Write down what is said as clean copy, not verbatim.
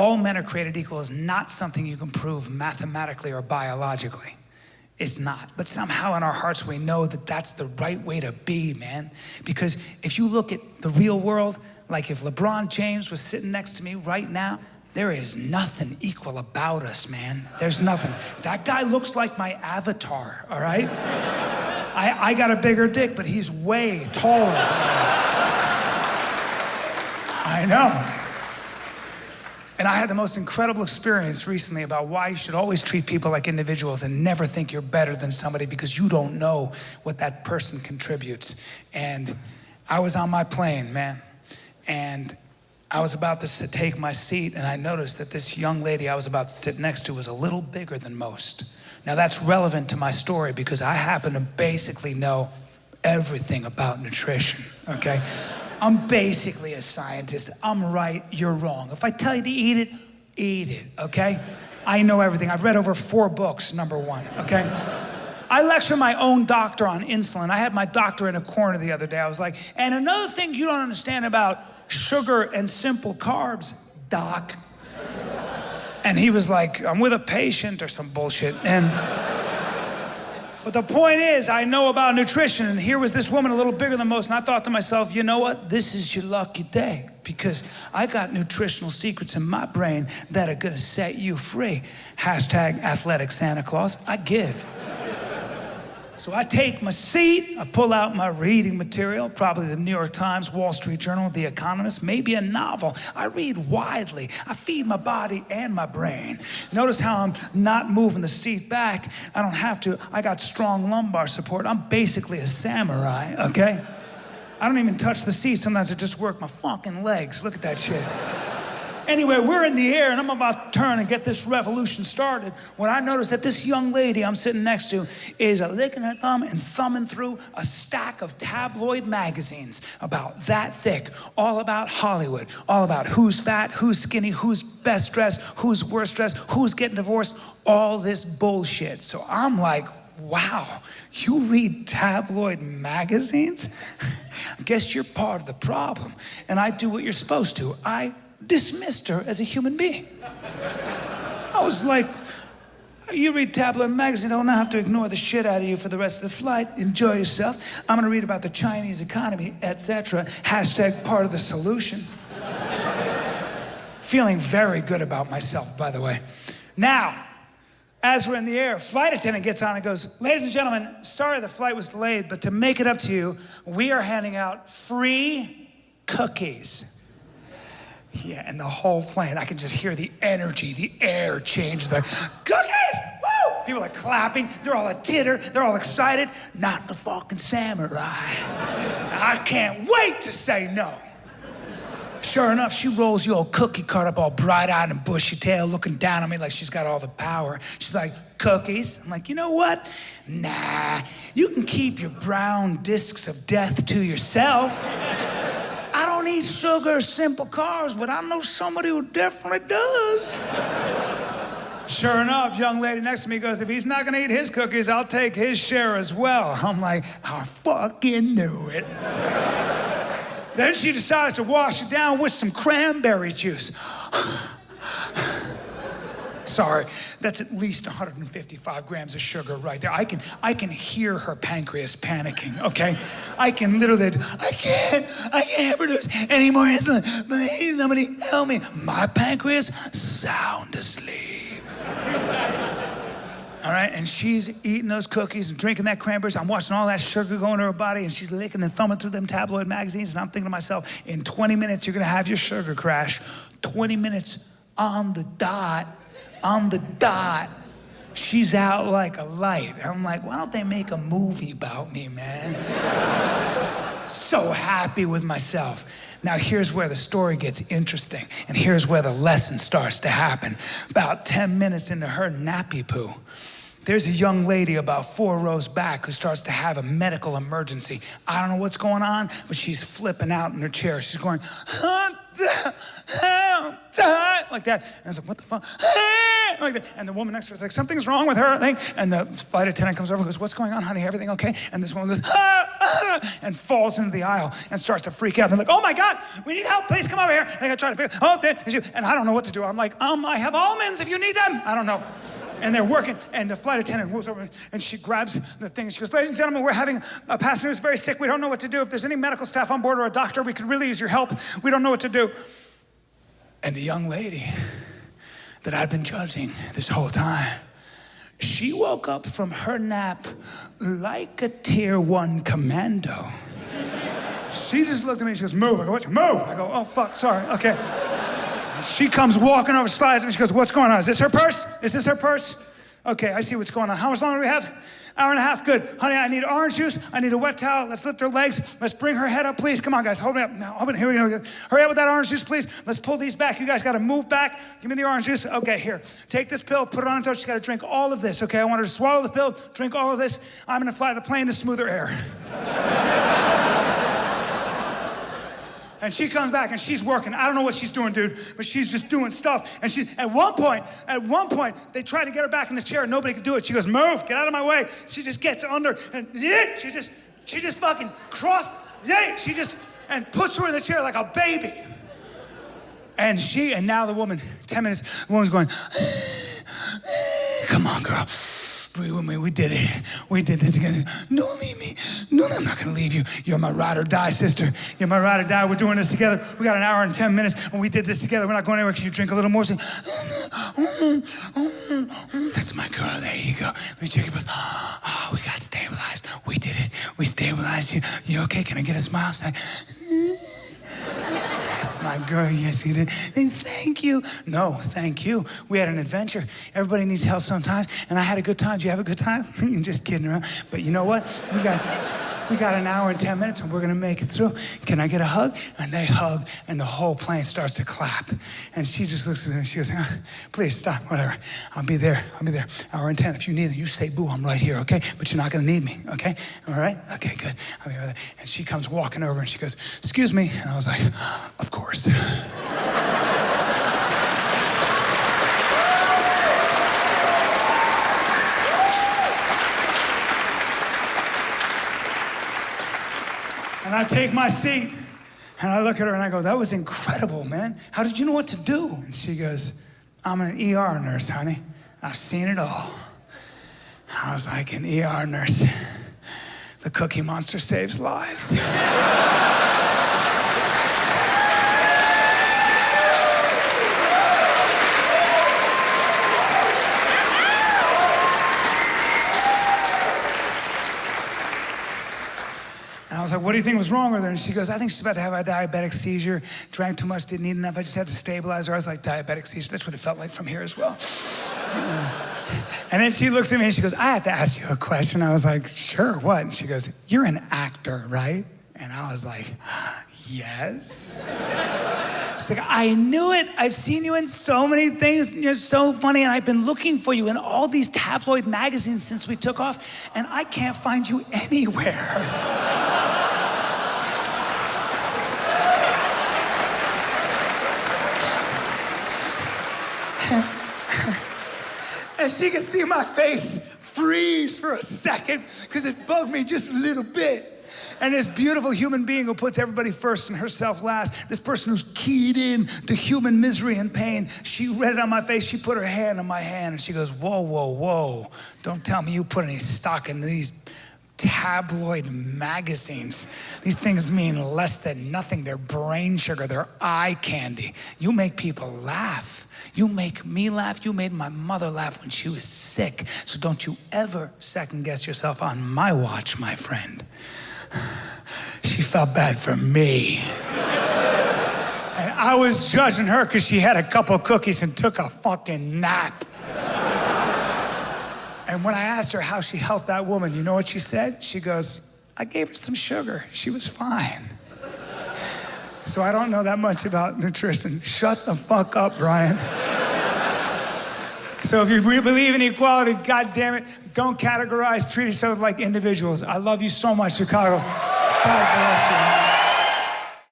all men are created equal is not something you can prove mathematically or biologically. It's not. But somehow in our hearts we know that that's the right way to be, man. Because if you look at the real world, like if LeBron James was sitting next to me right now, there is nothing equal about us, man. There's nothing. That guy looks like my avatar, all right? I got a bigger dick, but he's way taller. I know. And I had the most incredible experience recently about why you should always treat people like individuals and never think you're better than somebody because you don't know what that person contributes. And I was on my plane, man, and I was about to take my seat, and I noticed that this young lady I was about to sit next to was a little bigger than most. Now that's relevant to my story because I happen to basically know everything about nutrition, okay? I'm basically a scientist. I'm right, you're wrong. If I tell you to eat it, okay? I know everything. I've read over 4 books, number 1, okay? I lecture my own doctor on insulin. I had my doctor in a corner the other day. I was like, and another thing you don't understand about sugar and simple carbs, doc. And he was like, I'm with a patient or some bullshit. But the point is, I know about nutrition, and here was this woman a little bigger than most, and I thought to myself, you know what? This is your lucky day, because I got nutritional secrets in my brain that are gonna set you free. Hashtag athletic Santa Claus, I give. So I take my seat, I pull out my reading material, probably the New York Times, Wall Street Journal, The Economist, maybe a novel. I read widely. I feed my body and my brain. Notice how I'm not moving the seat back. I don't have to. I got strong lumbar support. I'm basically a samurai, okay? I don't even touch the seat. Sometimes I just work my fucking legs. Look at that shit. Anyway, we're in the air, and I'm about to turn and get this revolution started when I notice that this young lady I'm sitting next to is licking her thumb and thumbing through a stack of tabloid magazines about that thick, all about Hollywood, all about who's fat, who's skinny, who's best dressed, who's worst dressed, who's getting divorced, all this bullshit. So I'm like, wow, you read tabloid magazines? I guess you're part of the problem. And I do what you're supposed to. I dismissed her as a human being. I was like, you read tabloid magazine, I don't have to ignore the shit out of you for the rest of the flight. Enjoy yourself. I'm gonna read about the Chinese economy, etc. Hashtag part of the solution. Feeling very good about myself, by the way. Now, as we're in the air, flight attendant gets on and goes, ladies and gentlemen, sorry the flight was delayed, but to make it up to you, we are handing out free cookies. Yeah, and the whole plane, I can just hear the energy, the air change. The cookies, woo! People are clapping, they're all a titter, they're all excited. Not the fucking samurai. I can't wait to say no. Sure enough, she rolls your old cookie cart up all bright-eyed and bushy-tailed, looking down on me like she's got all the power. She's like, cookies? I'm like, you know what? Nah, you can keep your brown discs of death to yourself. I don't eat sugar or simple carbs, but I know somebody who definitely does. Sure enough, young lady next to me goes, if he's not gonna eat his cookies, I'll take his share as well. I'm like, I fucking knew it. Then she decides to wash it down with some cranberry juice. Sorry, that's at least 155 grams of sugar right there. I can hear her pancreas panicking, okay? I can literally, I can't produce any more insulin. Please, somebody help me. My pancreas, sound asleep. All right, and she's eating those cookies and drinking that cranberries. I'm watching all that sugar going to her body, and she's licking and thumbing through them tabloid magazines, and I'm thinking to myself, in 20 minutes, you're gonna have your sugar crash. 20 minutes on the dot. On the dot, she's out like a light. I'm like, why don't they make a movie about me, man? So happy with myself. Now here's where the story gets interesting, and here's where the lesson starts to happen. About 10 minutes into her nappy poo, there's a young lady about 4 rows back who starts to have a medical emergency. I don't know what's going on, but she's flipping out in her chair. She's going, like that. And I was like, what the fuck? like that. And the woman next to her is like, something's wrong with her, I think. And the flight attendant comes over and goes, what's going on, honey? Everything okay? And this woman goes, and falls into the aisle and starts to freak out. And they're like, oh my God, we need help. Please come over here. And I try to pick, and I don't know what to do. I'm like, I have almonds if you need them. I don't know. And they're working, and the flight attendant moves over, and she grabs the thing. She goes, ladies and gentlemen, we're having a passenger who's very sick. We don't know what to do. If there's any medical staff on board or a doctor, we could really use your help. We don't know what to do. And the young lady that I'd been judging this whole time, she woke up from her nap like a tier 1 commando. She just looked at me, she goes, move. I go, what? Move. I go, oh, fuck, sorry, okay. She comes walking over, slides, and she goes, what's going on? Is this her purse? Is this her purse? Okay, I see what's going on. How much longer do we have? Hour and a half, good. Honey, I need orange juice. I need a wet towel. Let's lift her legs. Let's bring her head up, please. Come on, guys, hold me up. Now, here we go. Hurry up with that orange juice, please. Let's pull these back. You guys got to move back. Give me the orange juice. Okay, here. Take this pill, put it on her throat. She's got to drink all of this, okay? I want her to swallow the pill, drink all of this. I'm going to fly the plane to smoother air. And she comes back and she's working. I don't know what she's doing, dude, but she's just doing stuff. And she, at one point, they tried to get her back in the chair. Nobody could do it. She goes, move, get out of my way. She just gets under and she just fucking and puts her in the chair like a baby. And now the woman, 10 minutes, the woman's going, come on, girl. We did it. We did this together. Don't leave me. No, I'm not gonna leave you. You're my ride or die, sister. You're my ride or die. We're doing this together. We got an hour and 10 minutes, and we did this together. We're not going anywhere. Can you drink a little more? Say, that's my girl. There you go. Let me check your pulse. Oh, we got stabilized. We did it. We stabilized you. You okay? Can I get a smile? Say, yes, my girl, yes, you did. And thank you. No, thank you. We had an adventure. Everybody needs help sometimes, and I had a good time. Did you have a good time? You're just kidding around. But you know what? We got an hour and 10 minutes, and we're gonna make it through. Can I get a hug? And they hug, and the whole plane starts to clap. And she just looks at them, and she goes, please stop, whatever. I'll be there. Hour and 10. If you need it, you say boo, I'm right here, okay? But you're not gonna need me, okay? All right? Okay, good. I'll be right there. And she comes walking over, and she goes, excuse me. And I was like, of course. And I take my seat, and I look at her, and I go, that was incredible, man. How did you know what to do? And she goes, I'm an ER nurse, honey. I've seen it all. I was like, an ER nurse. The Cookie Monster saves lives. I was like, what do you think was wrong with her? And she goes, I think she's about to have a diabetic seizure, drank too much, didn't eat enough, I just had to stabilize her. I was like, diabetic seizure, that's what it felt like from here as well. And then she looks at me and she goes, I have to ask you a question. I was like, sure, what? And she goes, you're an actor, right? And I was like, yes. She's like, I knew it. I've seen you in so many things. You're so funny, and I've been looking for you in all these tabloid magazines since we took off, and I can't find you anywhere. And she could see my face freeze for a second because it bugged me just a little bit. And this beautiful human being who puts everybody first and herself last, this person who's keyed in to human misery and pain, she read it on my face, she put her hand on my hand, and she goes, whoa, whoa, whoa. Don't tell me you put any stock in these tabloid magazines. These things mean less than nothing. They're brain sugar, they're eye candy. You make people laugh. You make me laugh. You made my mother laugh when she was sick. So don't you ever second guess yourself on my watch, my friend. She felt bad for me. And I was judging her because she had a couple cookies and took a fucking nap. And when I asked her how she helped that woman, you know what she said? She goes, I gave her some sugar. She was fine. So I don't know that much about nutrition. Shut the fuck up, Bryan. So if you believe in equality, God damn it, don't categorize, treat each other like individuals. I love you so much, Chicago. God bless you.